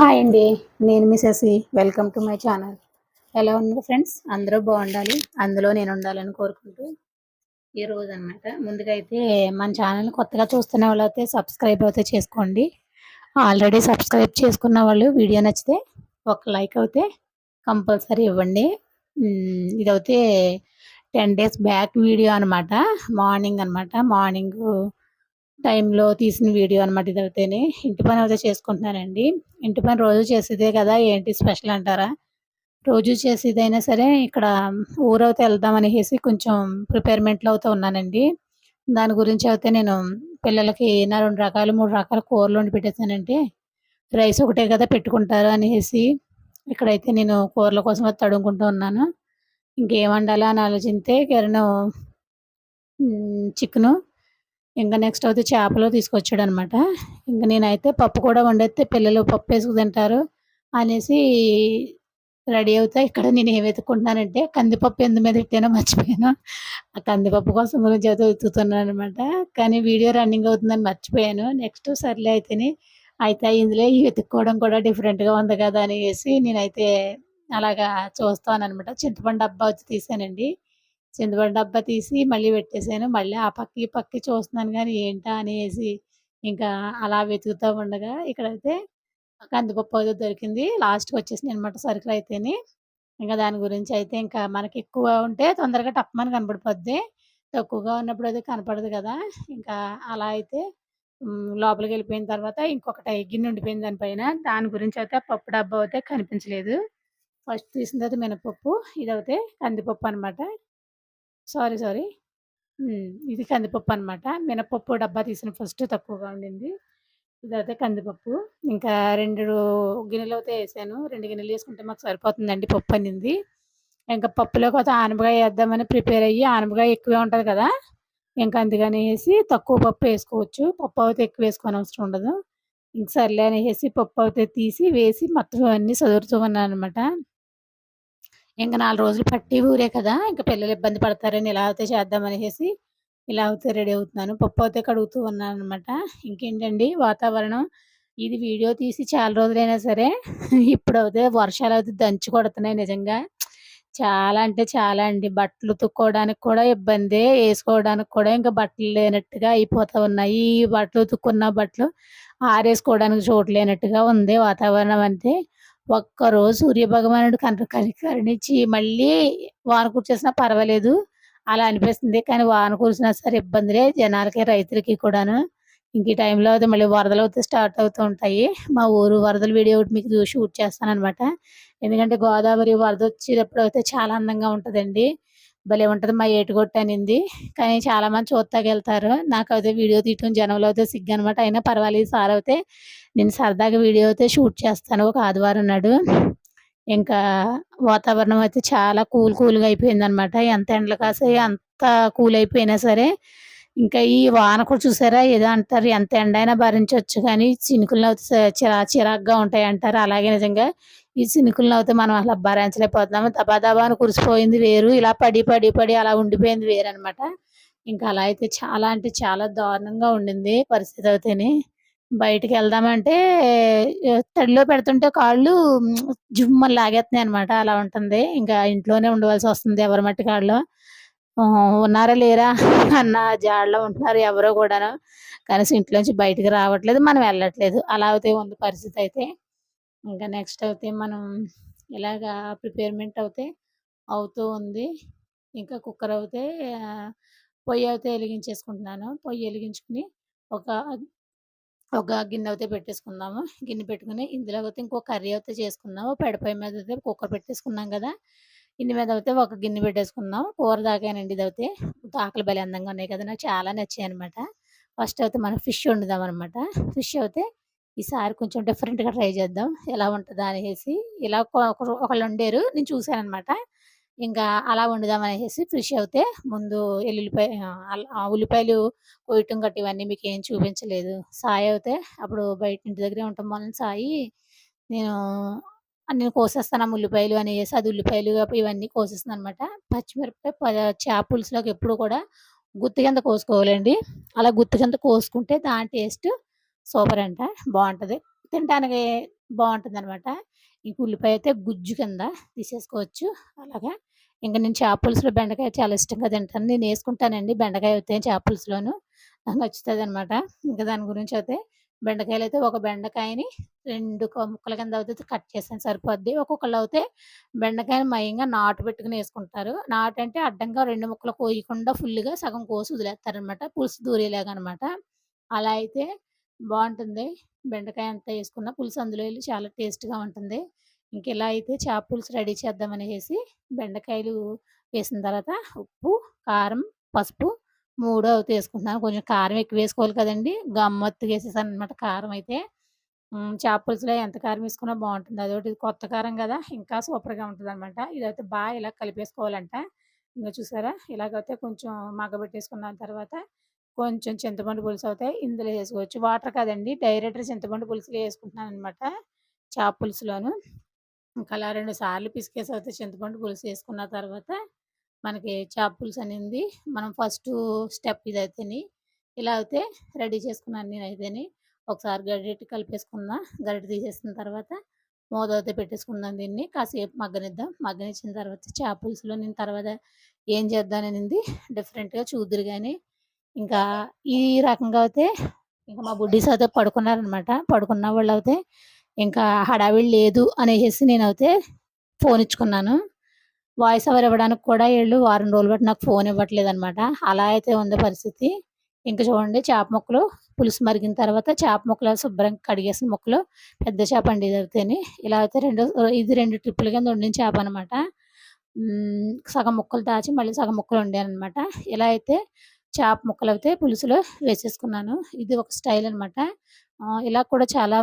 Hi అండి. నేను మీ Shashi. Welcome to my channel. ఎలా ఉన్నారు ఫ్రెండ్స్? అందరూ బాగుండాలి, అందులో నేను ఉండాలని కోరుకుంటూ ఈరోజు అనమాట ముందుగా అయితే మన ఛానల్ని కొత్తగా చూస్తున్న వాళ్ళైతే సబ్స్క్రైబ్ అయితే చేసుకోండి. ఆల్రెడీ సబ్స్క్రైబ్ చేసుకున్న వాళ్ళు వీడియో నచ్చితే ఒక లైక్ అయితే కంపల్సరీ ఇవ్వండి. ఇదైతే 10 డేస్ బ్యాక్ వీడియో అనమాట. మార్నింగ్ టైంలో తీసిన వీడియో అనమాట ఇదైతేనే. ఇంటి పని అయితే చేసుకుంటున్నానండి. ఇంటి పని రోజు చేసేదే కదా, ఏంటి స్పెషల్ అంటారా? రోజు చేసేదైనా సరే ఇక్కడ ఊరైతే వెళ్దాం అనేసి కొంచెం ప్రిపేర్మెంట్లో అయితే ఉన్నానండి. దాని గురించి అయితే నేను పిల్లలకి 2 రకాలు 3 రకాల కూరలు వండి పెట్టేసానంటే రైస్ ఒకటే కదా పెట్టుకుంటారు అనేసి ఇక్కడైతే నేను కూరల కోసం అయితే తడుముకుంటూ ఉన్నాను. ఇంకేం వండాలా అని ఆలోచిస్తే కిరణ్ చికెను, ఇంకా నెక్స్ట్ అయితే చేపలు తీసుకొచ్చాడనమాట. ఇంక నేనైతే పప్పు కూడా వండేస్తే పిల్లలు పప్పేసుకు తింటారు అనేసి రెడీ అవుతా ఇక్కడ నేను ఏం వెతుక్కుంటున్నానంటే కందిపప్పు ఎందు మీద పెట్టానో మర్చిపోయాను. ఆ కందిపప్పు కోసం గురించి అయితే వెతుకుతున్నాననమాట. కానీ వీడియో రన్నింగ్ అవుతుందని మర్చిపోయాను. నెక్స్ట్ సర్లే అయితే ఇందులో ఈ వెతుక్కోవడం కూడా డిఫరెంట్‌గా ఉంది కదా అనేసి నేనైతే అలాగా చూస్తాననమాట. చింతపండు డబ్బా వచ్చి తీసానండి. చింతపండు డబ్బా తీసి మళ్ళీ పెట్టేసాను. మళ్ళీ ఆ పక్క, ఈ పక్కి చూస్తున్నాను గానీ ఏంటా అనేసి ఇంకా అలా వెతుకుతా ఉండగా ఇక్కడైతే కందిపప్పు అయితే దొరికింది. లాస్ట్‌కి వచ్చేసినాయనమాట సరుకులయితేని. ఇంకా దాని గురించి అయితే ఇంకా మనకెక్కువ ఉంటే తొందరగా టప్‌మని కనపడిపోద్ది. తక్కువగా ఉన్నప్పుడు అది కనపడదు కదా! ఇంకా అలా అయితే లోపలికెళ్ళిపోయిన తర్వాత ఇంకొకటి గిన్నె ఉండిపోయింది దాని పైన. దాని గురించి అయితే పప్పు డబ్బా అయితే కనిపించలేదు. ఫస్ట్ తీసిందయితే మినపప్పు. ఇదైతే కందిపప్పు అనమాట. సారీ. ఇది కందిపప్పనమాట. మినపప్పు డబ్బా తీసిన ఫస్ట్ తక్కువగా ఉండింది. ఇదైతే కందిపప్పు. ఇంకా 2 గిన్నెలైతే ఏసాను. 2 గిన్నెలేసుకుంటే మాకు సరిపోతుందండి పప్పనింది. ఇంకా పప్పులోకైతే ఆనపకాయ ఏద్దామని ప్రిపేర్ అయ్యి, ఆనపకాయ ఎక్కువే ఉంటది కదా! ఇంక అందుకనేసి తక్కువ పప్పేసుకోవచ్చు. పప్పయితే ఎక్కువేసుకోనవసరం ఉండదు. ఇంక సర్లే అనేసి పప్పయితే తీసి, వేసి మొత్తం అన్నీ సదురుతూ ఉన్నాననమాట. ఇంక 4 రోజులు పట్టి ఊరే కదా! ఇంక పిల్లలు ఇబ్బంది పడతారని ఇలా అయితే చేద్దామనేసి ఇలా అయితే రెడీ అవుతున్నాను. పప్పయితే కడుగుతూ ఉన్నాననమాట. ఇంకేంటండి వాతావరణం ఇది వీడియో తీసి చాలా రోజులైనా సరే ఇప్పుడైతే వర్షాలయితే దంచి కొడుతున్నాయి నిజంగా. చాలా అంటే చాలా అండి. బట్టలు ఉతుక్కోవడానికి కూడా ఇబ్బందే. ఏసుకోవడానికి కూడా ఇంక బట్టలు లేనట్టుగా అయిపోతా ఉన్నాయి. ఈ బట్టలు ఉతుక్కున్న బట్టలు ఆరేసుకోవడానికి చోటు లేనట్టుగా ఉంది వాతావరణం అంతే. ఒక్కరోజు సూర్యభగవానుడు కరుణించి మళ్ళీ వాన కురిసేసినా పర్వాలేదు అలా అనిపిస్తుంది. కానీ వాన కురిసినా సరే ఇబ్బందులే జనాలకి, రైతులకి కూడాను. ఇంక ఈ టైంలో అయితే మళ్ళీ వరదలవుతే స్టార్ట్ అవుతూ ఉంటాయి. మా ఊరు వరదల వీడియో ఒకటి మీకు షూట్ చేస్తాననమాట. ఎందుకంటే గోదావరి వరదొచ్చేటప్పుడు అయితే చాలా అందంగా ఉంటదండి. భలే ఉంటది. మా ఏటుగొట్టు అనింది. కానీ చాలామంది చూత్తాకెళ్తారు. నాకైతే వీడియో తీయటం జనంలో అయితే సిగ్గనమాట. అయినా పర్వాలేదు సారయితే నేను సరదాగా వీడియో అయితే షూట్ చేస్తాను ఒక ఆదివారం నాడు. ఇంకా వాతావరణం అయితే చాలా కూల్‌గా అయిపోయిందనమాట. ఎంత ఎండలు కాసాయో అంత కూల్ అయిపోయినా సరే, ఇంకా ఈ వాన కూడా చూసారా ఏదో అంటారు ఎంత ఎండైనా భరించొచ్చు కానీ చినుకులనైతే చిరాకుగా ఉంటాయంటారు. అలాగే నిజంగా ఈ చినుకులనైతే మనం అసలు భరించలేకపోతున్నాము. దబా దబా అని కురిసిపోయింది వేరు. ఇలా పడి అలా ఉండిపోయింది వేరనమాట. ఇంకా అలా అయితే చాలా అంటే చాలా దారుణంగా ఉండింది పరిస్థితి అయితేని. బయటికెళ్దామంటే తడిలో పెడుతుంటే కాళ్ళు జుమ్మని లాగేత్తన్నాయనమాట. అలా ఉంటుంది. ఇంకా ఇంట్లోనే ఉండవలసొస్తుంది ఎవరి మట్టికి ఆళ్ళు. ఉన్నారా లేరా అన్న జాడలో ఉంటున్నారు ఎవరో గూడాను. కనీసం ఇంట్లోంచి బయటికి రావట్లేదు. మనం వెళ్ళట్లేదు. అలా అయితే ఉంది పరిస్థితయితే. ఇంకా నెక్స్ట్ అయితే మనం ఇలాగా ప్రిపేర్‌మెంట్ అయితే అవుతూ ఉంది. ఇంకా కుక్కర్ అయితే పొయ్యి అయితే ఎలిగించేసుకుంటున్నాను. పొయ్యి ఎలిగించుకొని ఒక ఒక గిన్నె అయితే పెట్టేసుకుందాము. గిన్నె పెట్టుకొని ఇందులో అయితే ఇంకో కర్రీ అయితే చేసుకుందాము. పెడపొయ్యి మీద అయితే కుక్కర్ పెట్టేసుకున్నాం గదా! ఇందు మీద అయితే ఒక గిన్నె పెట్టేసుకుందాం. కూర దాకానండి ఇదైతే. ఆకులు భలే అందంగా ఉన్నాయి కదా! నాకు చాలా నచ్చాయనమాట. ఫస్ట్ అయితే మనం ఫిష్ వండుదామనమాట. ఫిష్ అయితే ఈసారి కొంచెం డిఫరెంట్‌గా ట్రై చేద్దాం. ఎలా ఉంటదా అనేసి. ఇలా ఒకళ్ళొండారు. నేను చూసాననమాట. ఇంకా అలా వండుదామనేసి ఫిష్ అయితే ముందు ఉల్లిపాయలు కొయటం గట్టా ఇవన్నీ మీకేం చూపించలేదు. సాయి అయితే అప్పుడు బయట ఇంటి దగ్గరే ఉండటం వలన సాయి నేను నేను కోసేస్తానమ్మ ఉల్లిపాయలు అనేసి అది ఉల్లిపాయలు ఇవన్నీ కోసేసిందనమాట. పచ్చిమిరపకాయ చేప పులుసులోకి ఎప్పుడు కూడా గుత్తి కింద కోసుకోవాలండి. అలా గుత్తి కింద కోసుకుంటే దాని టేస్ట్ సూపర్ అంట. బావుంటది. తినటానికి బావుంటుందనమాట. ఇంక ఉల్లిపాయ అయితే గుజ్జు కింద తీసేసుకోవచ్చు. అలాగా ఇంక నేను చేప పులుసులో బెండకాయ చాలా ఇష్టంగా తింటాను. నేనేసుకుంటానండి బెండకాయ అయితే చేప పులుసులోను. నాకు నచ్చుతదనమాట. ఇంక దాని గురించయితే బెండకాయలైతే ఒక బెండకాయని 2 ముక్కల కింద అయితే కట్ చేశాను సరిపోద్ది. ఒక్కొక్కళ్ళైతే బెండకాయని మయంగా నాటు పెట్టుకొని యేసుకుంటారు. నాటంటే అడ్డంగా 2 ముక్కలు కోయకుండా ఫుల్లుగా సగం కోసి వదిలేస్తారనమాట. పులుసు దూరేలాగనమాట. అలా అయితే బావుంటుంది. బెండకాయ అంతా యేసుకున్న పులుసు అందులో ఎళ్లి చాలా టేస్ట్‌గా ఉంటుంది. ఇంకిలా అయితే చేప పులుసు రెడీ చేద్దామనేసి బెండకాయలు వేసిన తర్వాత ఉప్పు, కారం, పసుపు 3 అవుతే యేసుకుంటున్నాను. కొంచెం కారం ఎక్కువేసుకోవాలి కదండీ! గమ్మత్తుగా యేసేసాననమాట కారం అయితే. చేప పులుసులో ఎంత కారం యేసుకున్నా బావుంటుంది. అదోటి కొత్త కారం గదా! ఇంకా సూపర్‌గా ఉంటదనమాట. ఇదైతే ఇలా కలిపేసుకోవాలంట. ఇంగో చూసారా? ఇలాగైతే కొంచెం మగ్గబెట్టేసుకున్న తర్వాత కొంచెం చింతపండు పులుసవుతే ఇందులో యేసుకోవచ్చు. వాటర్ కాదండి. డైరెక్ట్‌గా చింతపండు పులుసులో యేసుకుంటున్నాననమాట. చేప పులుసులోను. ఇంకలా 2 సార్లు పిసికేసవుతే చింతపండు పులుసేసుకున్న తర్వాత, మనకి చేప పులుసనింది మనం ఫస్టు స్టెప్ ఇదైతేని. ఇలా అయితే రెడీ చేసుకున్నాను నేనైతేని. ఒకసారి గరిటెట్టి కలిపేసుకున్నా. గరిటె తీసేసిన తర్వాత మూతైతే పెట్టేసుకుందాం దీన్ని. కాసేపు మగ్గనిద్దాం. మగ్గనిచ్చిన తర్వాత చేప పులుసులో నేను తర్వాత ఏం చేద్దాననింది డిఫరెంట్‌గా చూద్దురు గాని. ఇంకా ఈ రకంగా అయితే ఇంక మా బుడ్డీస్ అయితే పడుకున్నారనమాట. పడుకున్న వాళ్ళైతే ఇంకా హడావిడి లేదు అనేసేసి నేనైతే ఫోనిచ్చుకున్నాను. వాయిస్ ఓవర్ ఇవ్వడానికి కూడా ఈళ్ళు వారం రోజులు బట్టి నాకు ఫోన్ ఇవ్వట్లేదనమాట. అలా అయితే ఉంది పరిస్థితి. ఇంక చూడండి చేప ముక్కలు పులుసు మరిగిన తర్వాత చేప ముక్కలు శుభ్రంగా కడిగేసిన ముక్కలు పెద్ద చేపండి ఇదైతేని. ఇలా అయితే ఇది 2 ట్రిప్పుల కింద వండిన చేపనమాట. సగం ముక్కలు దాచి మళ్ళీ సగం ముక్కలు వండాననమాట. ఇలా అయితే చేప ముక్కలైతే పులుసులో వేసేసుకున్నాను. ఇది ఒక స్టైల్ అనమాట. ఇలా కూడా చాలా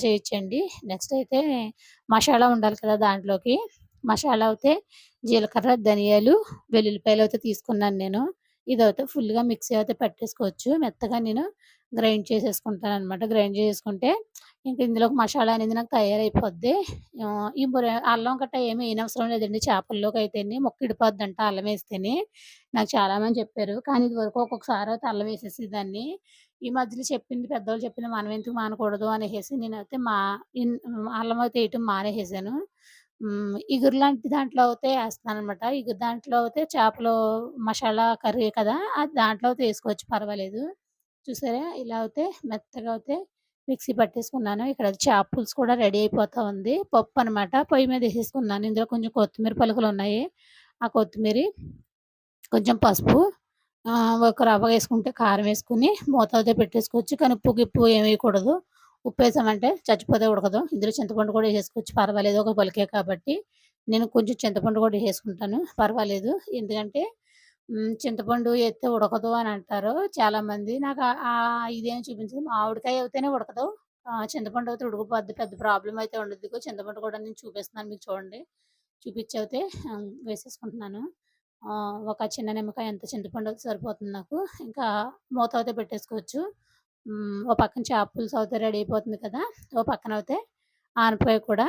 చేయొచ్చండి. నెక్స్ట్ అయితే మసాలా ఉండాలి కదా! దాంట్లోకి. మసాలా అయితే జీలకర్ర, ధనియాలు, వెల్లుల్లిపాయలైతే తీసుకున్నాను నేను. ఇదైతే ఫుల్‌గా మిక్సీ అయితే పట్టేసుకోవచ్చు. మెత్తగా నేను గ్రైండ్ చేసేసుకుంటాననమాట. గ్రైండ్ చేసేసుకుంటే ఇంక ఇందులోకి మసాలా అనేది నాకు తయారైపోద్ది. ఈ అల్లం గట్ట ఏమి ఎయనవసరం లేదండి చేపల్లోకైతేని. ముక్క ఇడిపోద్దంట అల్లం వేస్తేని. నాకు చాలామంది చెప్పారు. కానీ ఇదివరకు ఒక్కొక్కసారయితే అల్లం వేసేసేదాన్ని. ఈ మధ్యలో చెప్పింది పెద్దోళ్ళు చెప్పింది మనం ఎందుకు మానకూడదు అనేసేసి నేనైతే అల్లం అయితే ఎయటం మానేసేసాను. ఇగురు లాంటి దాంట్లో అయితే ఏస్తున్నాననమాట. ఇగురు దాంట్లో అయితే చేపలు మసాలా కర్రీ కదా! అది దాంట్లో అయితే ఏసుకోవచ్చు పర్వాలేదు. చూసారా? ఇలా అయితే మెత్తగా అయితే మిక్సీ పట్టేసుకున్నాను. ఇక్కడ చేప పులుసు కూడా రెడీ అయిపోతా ఉంది. పప్పనమాట పొయ్యి మీద ఏసేసుకున్నాను. ఇందులో కొంచెం కొత్తిమీర పలుకులున్నాయి. ఆ కొత్తిమీరి, కొంచెం పసుపు, ఒక రవ్వ ఏసుకుంటే కారం ఏసుకొని మూత అయితే పెట్టేసుకోవచ్చు. కానీ ఉప్పు, గిప్పు ఏమెయకూడదు. ఉప్పేసామంటే చచ్చిపోతే ఉడకదు. ఇందులో చింతపండు కూడా ఏసేసుకోవచ్చు పర్వాలేదు. ఒక పలికే కాబట్టి. నేను కొంచెం చింతపండు కూడా ఏసేసుకుంటాను. పర్వాలేదు. ఎందుకంటే చింతపండు ఏత్తే ఉడకదు అని అంటారు చాలామంది. నాకు ఇదేం చూపించదు. మామిడికాయ అయితేనే ఉడకదు. చింతపండు అయితే ఉడికిపోద్ది. పెద్ద ప్రాబ్లమ్ అయితే ఉండదు. ఇదిగో చింతపండు కూడా నేను చూపిస్తున్నాను మీకు చూడండి. చూపిచ్చయితే వేసేసుకుంటున్నాను. ఒక చిన్న నిమ్మకాయ అంత చింతపండు అయితే సరిపోతుంది నాకు. ఇంకా మూత అయితే పెట్టేసుకోవచ్చు. ఓ పక్కన చేప పులుసు అయితే రెడీ అయిపోతుంది కదా! ఓ పక్కనయితే ఆనపకాయ కూడా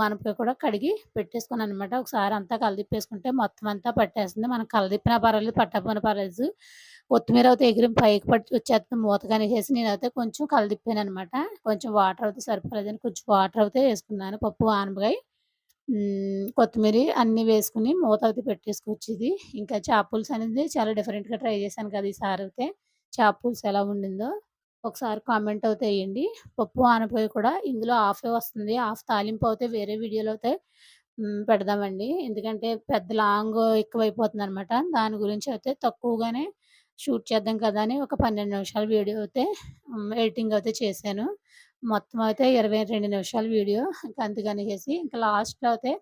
ఆనపకాయ కూడా కడిగి పెట్టేసుకున్నాననమాట. ఒకసారి అంతా కలదిప్పేసుకుంటే మొత్తం అంతా పట్టేస్తుంది. మనం కలదిప్పినా పర్వాలేదు, పట్టకపోయినా పర్లేదు. కొత్తిమీర అయితే ఎగిరి పైకి పట్టి వచ్చేస్తుంది మూతగనేసేసి నేనైతే కొంచెం కలదిప్పాననమాట. కొంచెం వాటర్ అయితే సరిపోలేదని కొంచెం వాటర్ అయితే ఏసుకున్నాను. ఆనపకాయ, కొత్తిమీరి అన్నీ వేసుకొని మూత అయితే పెట్టేసుకోవచ్చు ఇది. ఇంకా చేప పులుసు అనేది చాలా డిఫరెంట్‌గా ట్రై చేశాను కదా! ఈసారైతే. చేప పులుసు ఎలా ఉండిందో ఒకసారి కామెంట్ అయితే ఎయండి. ఆనపకాయ కూడా ఇందులో హాఫే వస్తుంది. హాఫ్ తాలింపు అయితే వేరే వీడియోలో అయితే పెడదామండి. ఎందుకంటే పెద్ద లాంగ్ ఎక్కువైపోతుందనమాట. దాని గురించి అయితే తక్కువగానే షూట్ చేద్దాం కదా! అని ఒక 12 నిమిషాల వీడియో అయితే ఎడిటింగ్ అయితే చేశాను. మొత్తం అయితే 22 నిమిషాల వీడియో. ఇంక అందుకనేసేసి ఇంక లాస్ట్‌లో అయితే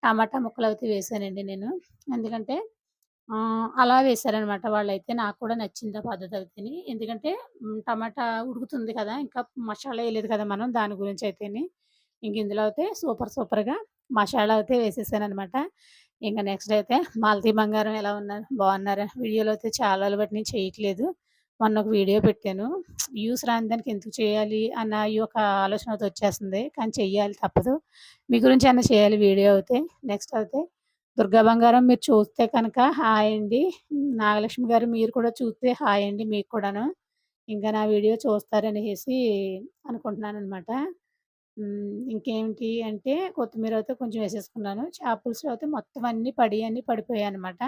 టమాటా ముక్కలైతే వేశానండి నేను. ఎందుకంటే అలా వేశారనమాట వాళ్ళైతే. నాకు కూడా నచ్చింది ఆ పద్ధతయితేని. ఎందుకంటే టమాటా ఉడుకుతుంది కదా! ఇంకా మసాలా ఎయలేదు కదా మనం దాని గురించయితేని. ఇంక ఇందులో అయితే సూపర్‌గా మసాలా అయితే వేసేసాననమాట. ఇంక నెక్స్ట్ అయితే మాలతీ బంగారం ఎలా ఉన్నారు? బాగున్నారా? వీడియోలో అయితే చాలా రోజులు బట్టి నేను చేయట్లేదు. మొన్న ఒక వీడియో పెట్టాను. వ్యూస్ రాని దానికి ఎందుకు చేయాలి అన్న ఈ ఒక ఆలోచన అయితే వచ్చేస్తుంది. కానీ చెయ్యాలి తప్పదు. మీ గురించైనా చేయాలి వీడియో అయితే. నెక్స్ట్ అయితే దుర్గా బంగారం మీరు చూస్తే కనుక హాయ్ అండి. నాగలక్ష్మి గారు మీరు కూడా చూస్తే హాయ్ అండి మీకు కూడాను. ఇంకా నా వీడియో చూస్తారనేసి అనుకుంటున్నాననమాట. ఇంకేంటి అంటే కొత్తిమీర అయితే కొంచెం వేసేసుకున్నాను. చేప పులుసులో అయితే మొత్తం అన్నీ పడిపోయాయనమాట.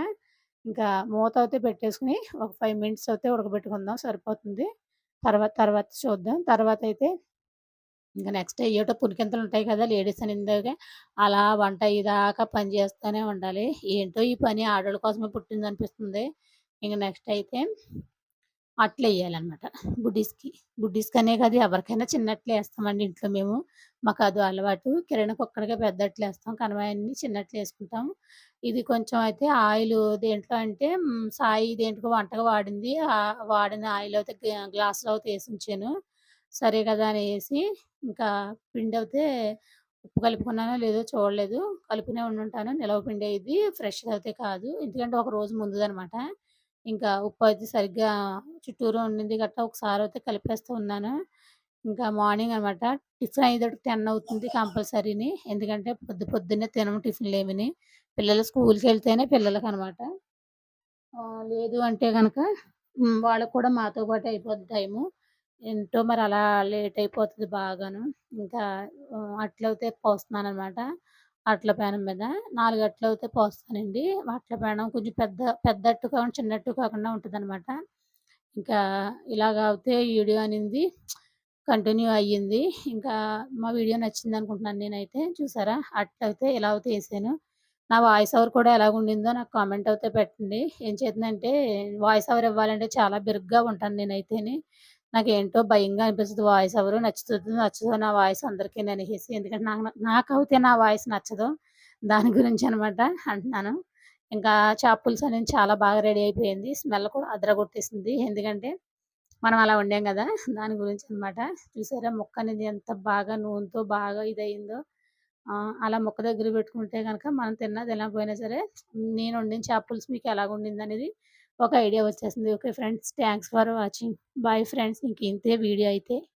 ఇంకా మూత అయితే పెట్టేసుకొని ఒక 5 మినిట్స్ అయితే ఉడకబెట్టుకుందాం సరిపోతుంది. తర్వాత తర్వాత చూద్దాం. తర్వాతయితే ఇంక నెక్స్ట్ ఏయోటో పునికింతలుంటాయి కదా! లేడీస్ అనిందాకే అలా వంట అయ్యేదాకా పని చేస్తూనే ఉండాలి. ఏంటో ఈ పని ఆడోళ్ళ కోసమే పుట్టిందనిపిస్తుంది. ఇంక నెక్స్ట్ అయితే అట్లెయ్యాలనమాట బుడ్డీస్‌కి. బుడ్డీస్‌కనే కాదు ఎవరికైనా చిన్నట్లేస్తామండి ఇంట్లో మేము. మాకదో అలవాటు. కిరణ్‌కొక్కడికే పెద్ద అట్లేస్తాం. కనవాయన్ని చిన్నట్లేసుకుంటాం. ఇది కొంచెం అయితే ఆయిలు దేంట్లో అంటే సాయి దేంటికో వంటకి వాడింది. వాడిన ఆయిలయితే గ్లాస్‌లో అయితే ఏసుంచాను. సరే కదా అని ఏసి ఇంకా పిండయితే ఉప్పు కలుపుకున్నానో లేదో చూడలేదు. కలిపినే ఉండుంటాను. నిలవ పిండే ఇది. ఫ్రెష్‌దయితే కాదు. ఎందుకంటే ఒక రోజు ముందుదనమాట. ఇంకా ఉప్పయితే సరిగ్గా చుట్టూరా ఉండింది గట్టా ఒకసారయితే కలిపేస్తూ ఉన్నాను. ఇంకా మార్నింగ్ అనమాట. టిఫిన్ అయ్యేతటికి 10 అవుతుంది కంపల్సరీని. ఎందుకంటే పొద్దున్నే తినము టిఫిన్‌లేమిని. పిల్లలు స్కూలుకెళ్తేనే పిల్లలకనమాట. లేదు అంటే గనక వాళ్ళకి కూడా మాతో పాటే అయిపోద్ది టైము. ఏంటో మరి అలా లేట్ అయిపోతది బాగాను. ఇంకా అట్లయితే పోస్తున్నాననమాట. అట్ల పెనం మీద 4 అట్లయితే పోస్తానండి. అట్ల పెనం కొంచెం పెద్ద అట్టు కాకుండా చిన్న అట్టు కాకుండా ఉంటదనమాట. ఇంకా ఇలాగ అవుతే ఈ వీడియో అనేది కంటిన్యూ అయ్యింది. ఇంకా మా వీడియో నచ్చిందనుకుంటున్నాను నేనైతే. చూసారా? అట్లయితే ఇలా అయితే ఏసాను. నా వాయిస్ ఓవర్ కూడా ఎలాగుండిందో నాకు కామెంట్ అయితే పెట్టండి. ఏం చేతందంటే వాయిస్ ఓవర్ ఇవ్వాలంటే చాలా బిరుగ్గా ఉంటాను నేనైతేని. నాకేంటో భయంగా అనిపిస్తది వాయిస్ ఓవరు. నచ్చుతదో నచ్చదో నా వాయిస్ అందరికీననేసేసి. ఎందుకంటే నాకవుతే నా వాయిస్ నచ్చదు. దాని గురించనమాట అంటున్నాను. ఇంకా చేప పులుసు అనేది చాలా బాగా రెడీ అయిపోయింది. స్మెల్ కూడా అదరగొట్టేసింది. ఎందుకంటే మనం అలా వండాం గదా! దాని గురించనమాట. చూసారా ముక్కనేది ఎంత బాగా నూనెతో బాగా ఇదయిందో. అలా ముక్క దగ్గర పెట్టుకుంటే గనక మనం తిన్నా తినకపోయినా సరే నేను వండిన చేప పులుసు మీకెలాగుండిందనేది ఒక ఐడియా వచ్చేస్తుంది. Okay friends. Thanks for watching. Bye friends. ఇంక ఇంతే వీడియో అయితే.